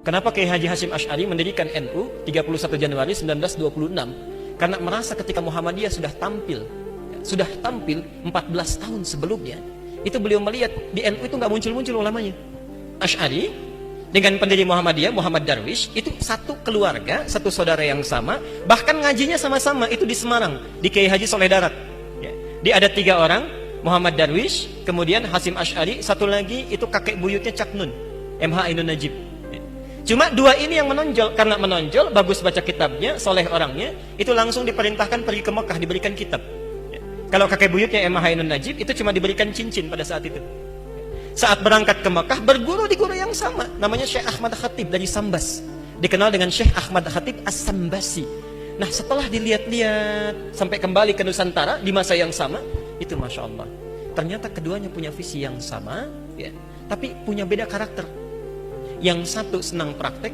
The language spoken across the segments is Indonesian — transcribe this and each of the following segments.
Kenapa Kiai Haji Hasyim Asy'ari mendirikan NU 31 Januari 1926? Karena merasa ketika Muhammadiyah sudah tampil 14 tahun sebelumnya, itu beliau melihat di NU itu nggak muncul-muncul ulamanya. Asy'ari dengan pendiri Muhammadiyah, Muhammad Darwish, itu satu keluarga, satu saudara yang sama, bahkan ngajinya sama-sama, itu di Semarang, di Kiai Haji Soleh Darat. Dia ada 3 orang, Muhammad Darwish, kemudian Hasyim Asy'ari, satu lagi itu kakek buyutnya Cak Nun, MH Ainun Najib. Cuma 2 ini yang menonjol, karena menonjol, bagus baca kitabnya, soleh orangnya, itu langsung diperintahkan pergi ke Mekah, diberikan kitab. Kalau kakek buyutnya MH Ainun Najib, itu cuma diberikan cincin pada saat itu. Saat berangkat ke Mekah, berguru di guru yang sama, namanya Syekh Ahmad Khatib dari Sambas, dikenal dengan Syekh Ahmad Khatib As-Sambasi. Nah, setelah dilihat-lihat sampai kembali ke Nusantara di masa yang sama, itu Masya Allah, ternyata keduanya punya visi yang sama, ya, tapi punya beda karakter. Yang satu senang praktek,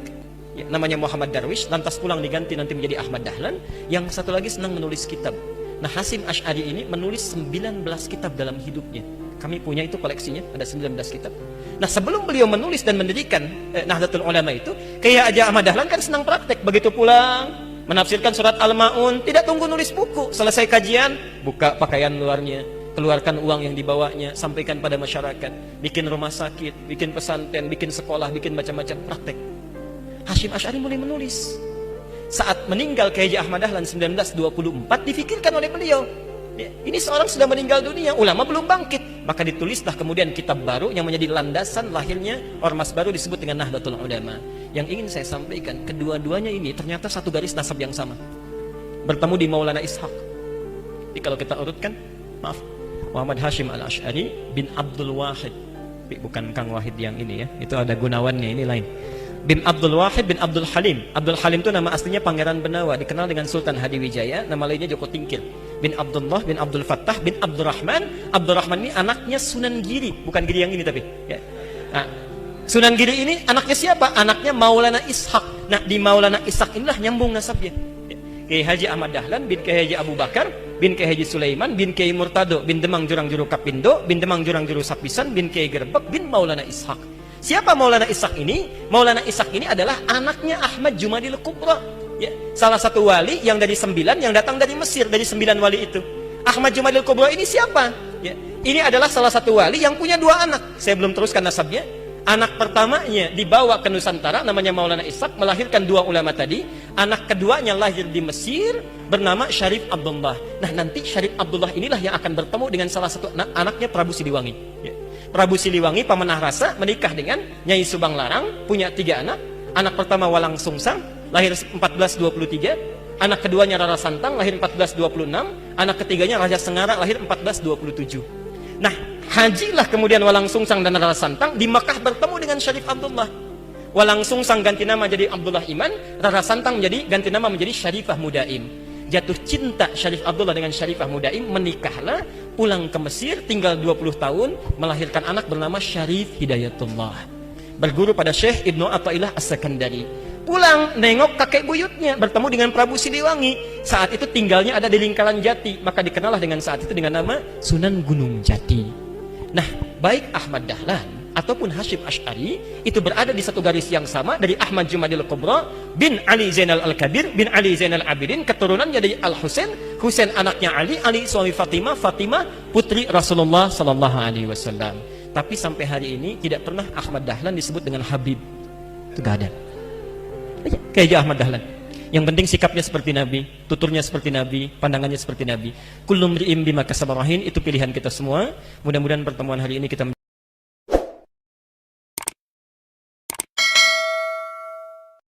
ya, namanya Muhammad Darwish, lantas pulang diganti nanti menjadi Ahmad Dahlan. Yang satu lagi senang menulis kitab. Nah, Hasyim Asy'ari ini menulis 19 kitab dalam hidupnya. Kami punya itu koleksinya, ada 19 kitab. Nah, sebelum beliau menulis dan mendirikan Nahdlatul Ulama itu, kayak aja Ahmad Dahlan kan senang praktek. Begitu pulang, menafsirkan surat Al-Ma'un, tidak tunggu nulis buku. Selesai kajian, buka pakaian luarnya, keluarkan uang yang dibawanya, sampaikan pada masyarakat, bikin rumah sakit, bikin pesantren, bikin sekolah, bikin macam-macam praktek. Hasyim Asy'ari mulai menulis. Saat meninggal Kiai Ahmad Dahlan 1924, difikirkan oleh beliau, ya, ini seorang sudah meninggal dunia, ulama belum bangkit, maka ditulislah kemudian kitab baru yang menjadi landasan lahirnya ormas baru disebut dengan Nahdlatul Ulama. Yang ingin saya sampaikan, kedua-duanya ini ternyata satu garis nasab yang sama, bertemu di Maulana Ishaq. Jadi kalau kita urutkan, maaf, Muhammad Hasyim Al-Asy'ari bin Abdul Wahid, bukan Kang Wahid yang ini ya, itu ada Gunawannya, ini lain. Bin Abdul Wahid bin Abdul Halim. Abdul Halim itu nama aslinya Pangeran Benawa, dikenal dengan Sultan Hadiwijaya, nama lainnya Joko Tingkir. Bin Abdullah bin Abdul Fattah bin Abdurrahman. Abdurrahman ini anaknya Sunan Giri, bukan Giri yang ini tapi ya. Nah, Sunan Giri ini anaknya siapa? Anaknya Maulana Ishaq. Nah, di Maulana Ishaq inilah nyambung nasabnya. Kiai Haji Ahmad Dahlan bin Kiai Haji Abu Bakar bin Kiai Haji Sulaiman bin Kiai Murtado bin Demang Jurang Juru Kapindo bin Demang Jurang Juru Sapisan bin Kiai Gerbek bin Maulana Ishaq. Siapa Maulana Ishaq ini? Maulana Ishaq ini adalah anaknya Ahmad Jumadil Kubra, ya, salah satu wali yang dari 9 yang datang dari Mesir, dari 9 wali itu. Ahmad Jumadil Kubra ini siapa? Ya, ini adalah salah satu wali yang punya 2 anak. Saya belum teruskan nasabnya. Anak pertamanya dibawa ke Nusantara, namanya Maulana Ishaq, melahirkan 2 ulama tadi. Anak keduanya lahir di Mesir, bernama Syarif Abdullah. Nah, nanti Syarif Abdullah inilah yang akan bertemu dengan salah satu anaknya Prabu Siliwangi, ya. Prabu Siliwangi pemenah rasa menikah dengan Nyai Subang Larang, punya 3 anak. Anak pertama Walang Sungsang, lahir 1423. Anak keduanya Rara Santang, lahir 1426. Anak ketiganya Raja Sengara, lahir 1427. Nah, hajilah kemudian Walang Sungsang dan Rara Santang di Mekah bertemu dengan Syarif Abdullah. Walang Sungsang ganti nama jadi Abdullah Iman, Rara Santang ganti nama menjadi Syarifah Mudaim. Jatuh cinta Syarif Abdullah dengan Syarifah Mudaim, menikahlah, pulang ke Mesir, tinggal 20 tahun, melahirkan anak bernama Syarif Hidayatullah. Berguru pada Syekh Ibnu Athaillah As-Sakandari. Pulang, nengok kakek buyutnya, bertemu dengan Prabu Siliwangi. Saat itu tinggalnya ada di Lingkaran Jati, maka dikenallah dengan saat itu dengan nama Sunan Gunung Jati. Nah, baik Ahmad Dahlan ataupun Hasyim Asy'ari itu berada di satu garis yang sama, dari Ahmad Jumadil Kubra bin Ali Zainal Al-Kabir bin Ali Zainal Abidin, keturunannya dari Al-Husain, Husain anaknya Ali, Ali suami Fatimah, Fatimah putri Rasulullah sallallahu alaihi wasallam. Tapi sampai hari ini tidak pernah Ahmad Dahlan disebut dengan Habib. Itu gak ada. Kayak Ahmad Dahlan. Yang penting sikapnya seperti Nabi, tuturnya seperti Nabi, pandangannya seperti Nabi. Kullu mri'in bima kasaba rahin, itu pilihan kita semua. Mudah-mudahan pertemuan hari ini kita